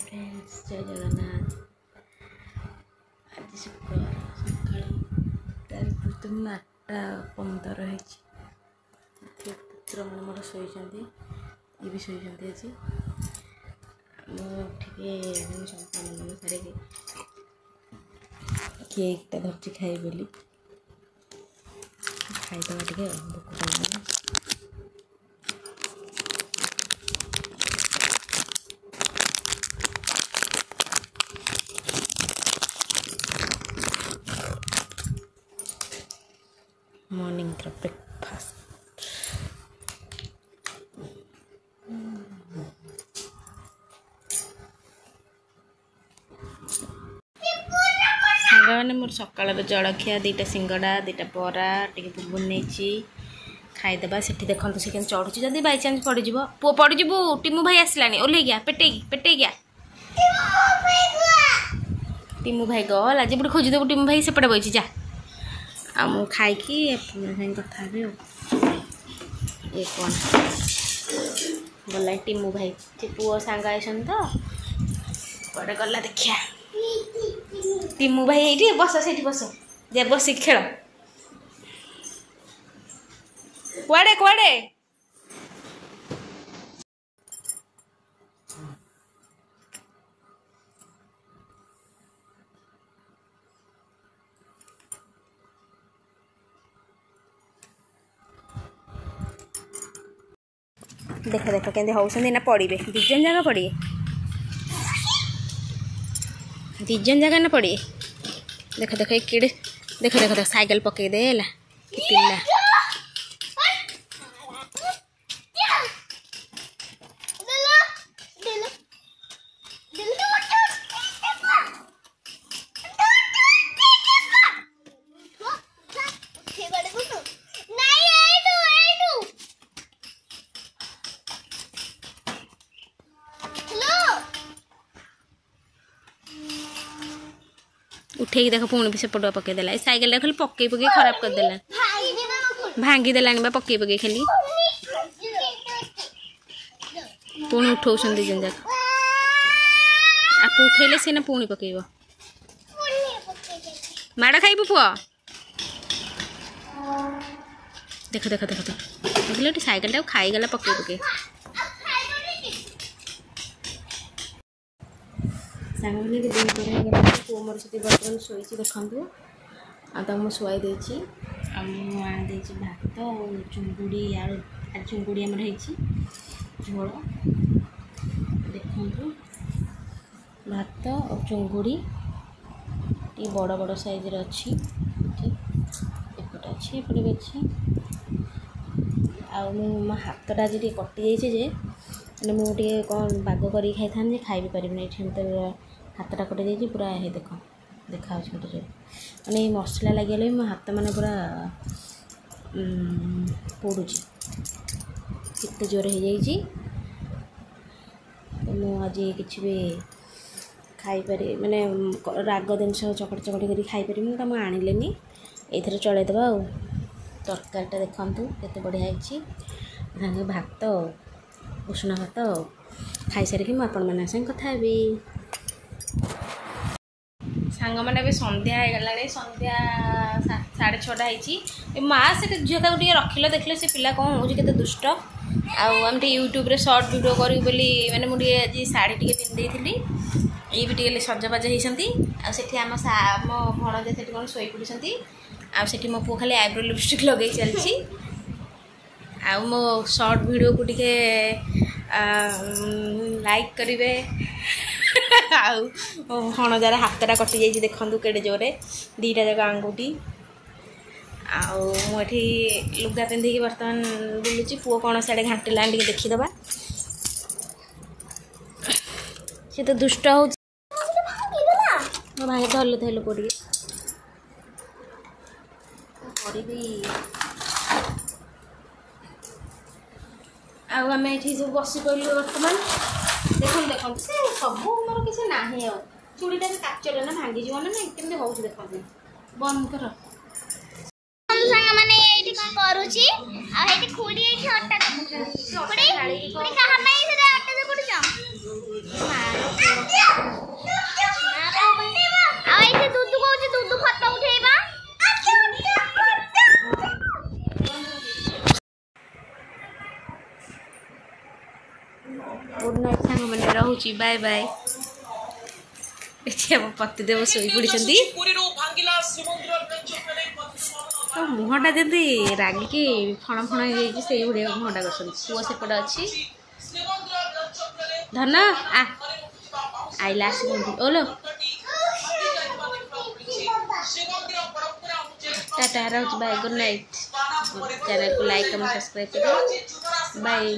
Friends जय जगन्नाथ। आज शुक्रवार सकाल तुम 8:15 है। पुत्र मन मोर शोती ये भी शोती आज मुझे संतान सारे केकटा धरती खाई बोली खाईदे टे भोक मॉर्निंग ब्रेकफास्ट सागर मोर सकाल जलखिया 2टा सिंगड़ा 2टा बरा टे बुबुन नहीं खाईदे से देखते से क्या चढ़ुची जल्दी बाई चान्स पड़ जा पु पड़ जु टीमू भाई आसला ओल्ल गया पेटे गया टीमू भाई गल आज बुढ़े खोजदेबू टीमू भाई सेपटे बही जा आ मु खाई कथा ये कौन गला टीमू भाई पुओ सांग आसन तो कड़े गला देखिया टीमू भाई ये बस से बस जे बस खेल कुआड़े कुआड़े देख देख के होना पड़े दिजन जगह पड़े दिजन जगह ना पड़े देख देख कि देख देख देख साइकिल पकई दे पिला उठे देख पुणी भी सेपट पकईदेला सैकेल खाली पकई पकई खराब करदेला भांगीदेला पकई पकई खाली पुणी उठाऊन दिजन जाक आप उठेले सीना पुणी पकईब माड़ खाइबू पुआ देख देख देख देख सैकेल टाइम खाईगला पकई पकई सांग मैंने पुओ मोर से बर्तमान शोची देखु आम शुआई देती भात चुंगुड़ी आलू चुंगुड़ी आमर झोल देखु भात और चुंगुड़ी ये बड़ बड़ साइज अच्छी एपटे अच्छी एपटे भी अच्छी मो हाथटा आज कटि जाइए मैंने मुझे कौन बाग कर खाई था खाई भी पारि ये हाथटा कटि जाइए पूरा ये देख देखा छोटे मैंने मसला लगे मो हाथ मैंने पूरा पोड़ुची केते जोर हो जाइए तो मुझे किसी भी खाई पारि माने राग जिनस चकटी चकटी कर खाई पारि तो मुझे आणिलेनी ये चलईदे आ तरकारीटा देखु केते बढ़िया है भात उषुना भात खाई सारिकी मुझे संग कथा भी सांग मैंने भी संध्या होगला संध्या 6:30 माँ से झील को रखिल देखिल से पिला कौन हो दुष्ट आम यूट्यूब रे शॉर्ट वीडियो करी मैंने मुझे आज शाढ़ी टी पिंधि ये भी टे सजबाज होती आम भणजे से कौन शोई पड़ी आठ मो पु खाली आईब्रो लिपस्टिक लगे चलती आ मो शॉर्ट वीडियो को टिके लाइक करेंगे आणजार हाथटा कटि जाइए देखु केड़े जोरे 2टा जगह आंगुठी आठी लुगा पिंधिकी बर्तमान बुलूची पुओ कौन साड़े घाटिला देखीदबा सी तो दुष्ट हो भाई धरले धरले पड़े आम ये सब बस पड़े बर्तमान देखो देखो से सब मोर किसी ना चूड़ीटा काचटा ना भांगी जीवन ना केमती हो देखते बंद कर संग माने एठी कोन करूची आ एठी खुडी एठी अट्टा खुडी खुडी कहा में से अट्टा से कुछ गुड नाइट सांग मैंने रहूची बाय बाय एठी हम पतिदेव सोई पड़िसंती मुहटा जल्दी रागिकी फण फण हो से मुहटा कर पुआ सेपटे अच्छी धन आ आइला ओलो टाटा रहूची बाय गुड नाइट चैनल को लाइक कमेंट सब्सक्राइब करो बाय।